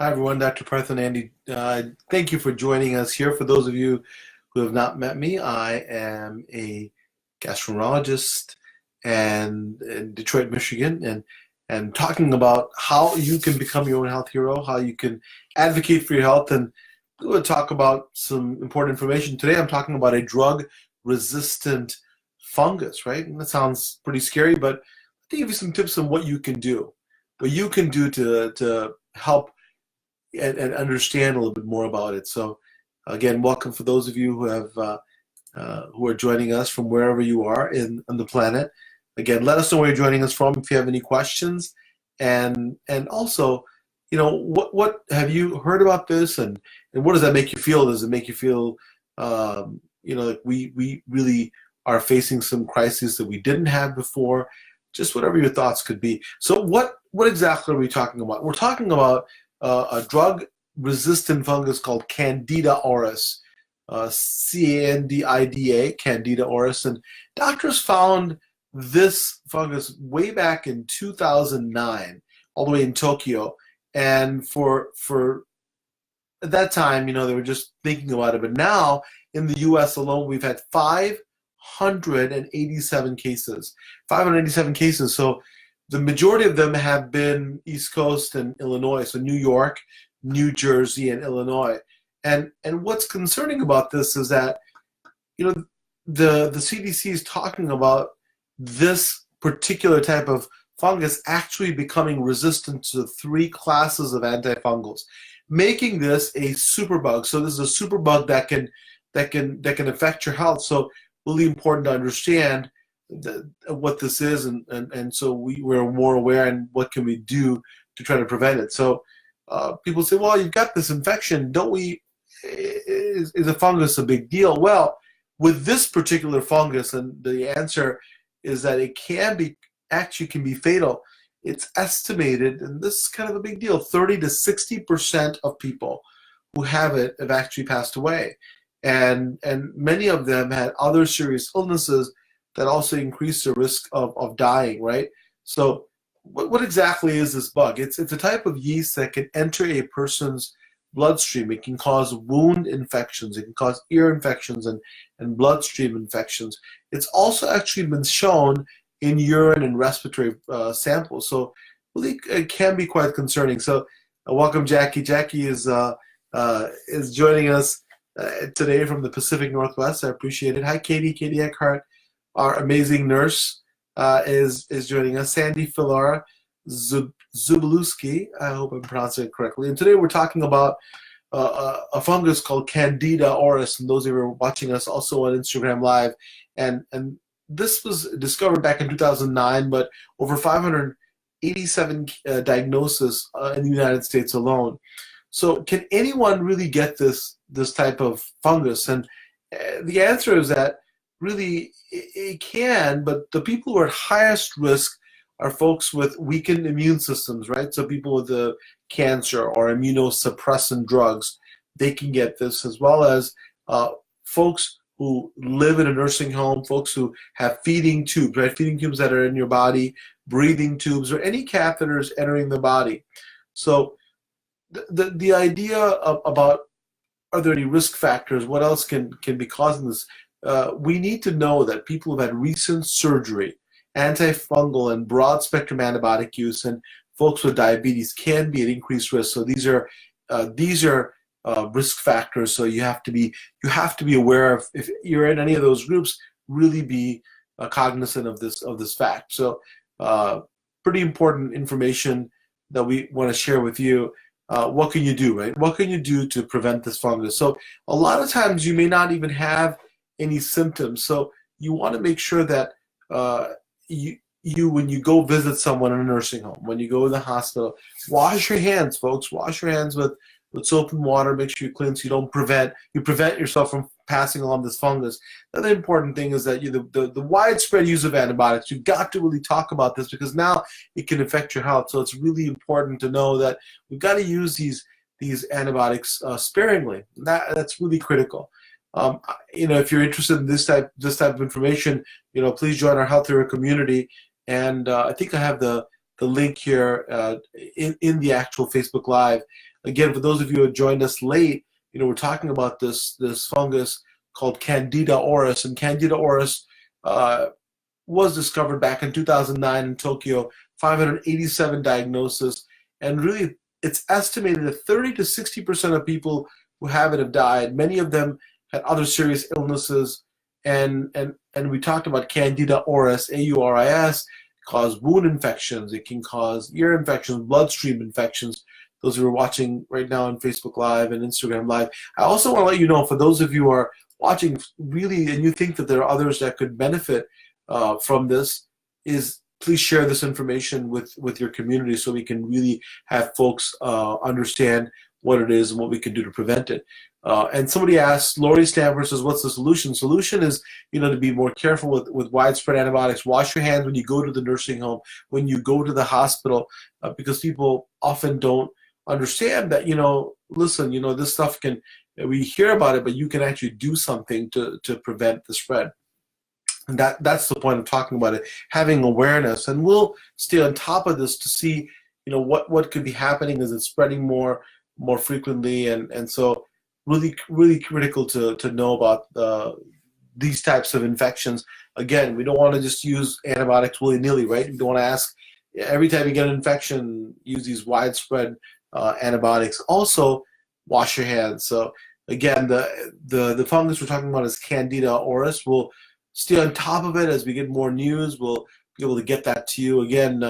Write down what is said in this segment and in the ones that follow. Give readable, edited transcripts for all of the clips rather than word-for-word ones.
Hi, everyone. Dr. Partha Nandi. Thank you for joining us here. For those of you who have not met me, I am a gastroenterologist in Detroit, Michigan, and talking about how you can become your own health hero, how you can advocate for your health, and we will talk about some important information. Today, I'm talking about a drug-resistant fungus, right? And that sounds pretty scary, but I'll give you some tips on what you can do to help and understand a little bit more about it. So, again, welcome for those of you who are joining us from wherever you are on the planet. Again, let us know where you're joining us from if you have any questions, and also, what have you heard about this, and what does that make you feel? Does it make you feel, like we really are facing some crises that we didn't have before? Just whatever your thoughts could be. So, what exactly are we talking about? We're talking about a drug-resistant fungus called Candida auris, Candida, Candida auris, and doctors found this fungus way back in 2009, all the way in Tokyo, and for at that time, they were just thinking about it, but now in the U.S. alone, we've had 587 cases. 587 cases. So the majority of them have been East Coast and Illinois, so New York, New Jersey, and Illinois. And what's concerning about this is that, the CDC is talking about this particular type of fungus actually becoming resistant to 3 classes of antifungals, making this a superbug. So this is a superbug that can affect your health. So really important to understand what this is, and so we're more aware and what can we do to try to prevent it. So people say, well, you've got this infection, don't we? Is a fungus a big deal? Well, with this particular fungus, and the answer is that it can be fatal. It's estimated, and this is kind of a big deal, 30 to 60% of people who have it have actually passed away. And many of them had other serious illnesses that also increase the risk of dying, right? So what exactly is this bug? It's a type of yeast that can enter a person's bloodstream. It can cause wound infections. It can cause ear infections and bloodstream infections. It's also actually been shown in urine and respiratory samples. So really it can be quite concerning. So welcome, Jackie. Jackie is joining us today from the Pacific Northwest. I appreciate it. Hi, Katie. Katie Eckhart, our amazing nurse, is joining us. Sandy Filara Zubalewski, I hope I'm pronouncing it correctly. And today we're talking about a fungus called Candida auris. And those of you who are watching us also on Instagram Live, and this was discovered back in 2009, but over 587 diagnoses in the United States alone. So can anyone really get this type of fungus? And the answer is that really it can, but the people who are at highest risk are folks with weakened immune systems, right? So people with the cancer or immunosuppressant drugs, they can get this, as well as folks who live in a nursing home, folks who have feeding tubes, right? Feeding tubes that are in your body, breathing tubes, or any catheters entering the body. So the idea about, are there any risk factors? What else can be causing this? We need to know that people who've had recent surgery, antifungal and broad spectrum antibiotic use, and folks with diabetes can be at increased risk. So these are risk factors. So you have to be aware of, if you're in any of those groups, really be cognizant of this fact. So pretty important information that we want to share with you. What can you do, right? What can you do to prevent this fungus? So a lot of times you may not even have any symptoms. So you want to make sure that you when you go visit someone in a nursing home, when you go to the hospital, wash your hands, folks. Wash your hands with soap and water. Make sure you clean so you prevent yourself from passing along this fungus. Another important thing is that the widespread use of antibiotics, you've got to really talk about this, because now it can affect your health. So it's really important to know that we've got to use these antibiotics sparingly. That's really critical. If you're interested in this type of information, please join our Health Hero community. And I think I have the the link here in the actual Facebook Live. Again, for those of you who joined us late, we're talking about this fungus called Candida auris, and Candida auris was discovered back in 2009 in Tokyo, 587 diagnoses, and really it's estimated that 30 to 60% of people who have it have died. Many of them had other serious illnesses, and we talked about Candida auris, AURIS, cause wound infections. It can cause ear infections, bloodstream infections. Those who are watching right now on Facebook Live and Instagram Live. I also want to let you know, for those of you who are watching really and you think that there are others that could benefit from this, is please share this information with your community so we can really have folks understand what it is and what we can do to prevent it. And somebody asked, Lori Stanford says, what's the solution? Solution is, to be more careful with widespread antibiotics. Wash your hands when you go to the nursing home, when you go to the hospital, because people often don't understand that, listen, this stuff we hear about it, but you can actually do something to prevent the spread. And that's the point of talking about it, having awareness. And we'll stay on top of this to see, what could be happening as it's spreading more frequently. And so really, really critical to know about these types of infections. Again, we don't want to just use antibiotics willy-nilly, right? We don't want to ask, every time you get an infection, use these widespread antibiotics. Also, wash your hands. So again, the fungus we're talking about is Candida auris. We'll stay on top of it as we get more news. We'll be able to get that to you. Again,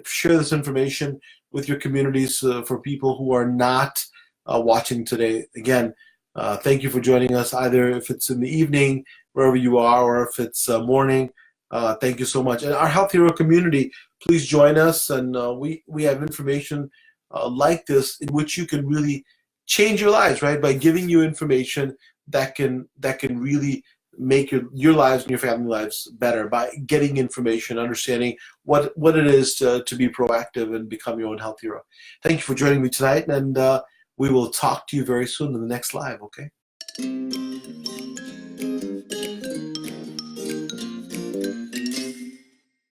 share this information with your communities for people who are not watching today. Again, thank you for joining us, either if it's in the evening, wherever you are, or if it's morning. Thank you so much. And our Health Hero community, please join us. And we have information like this in which you can really change your lives, right? By giving you information that can really make your lives and your family lives better, by getting information, understanding what it is to be proactive and become your own health hero. Thank you for joining me tonight, and we will talk to you very soon in the next live, okay?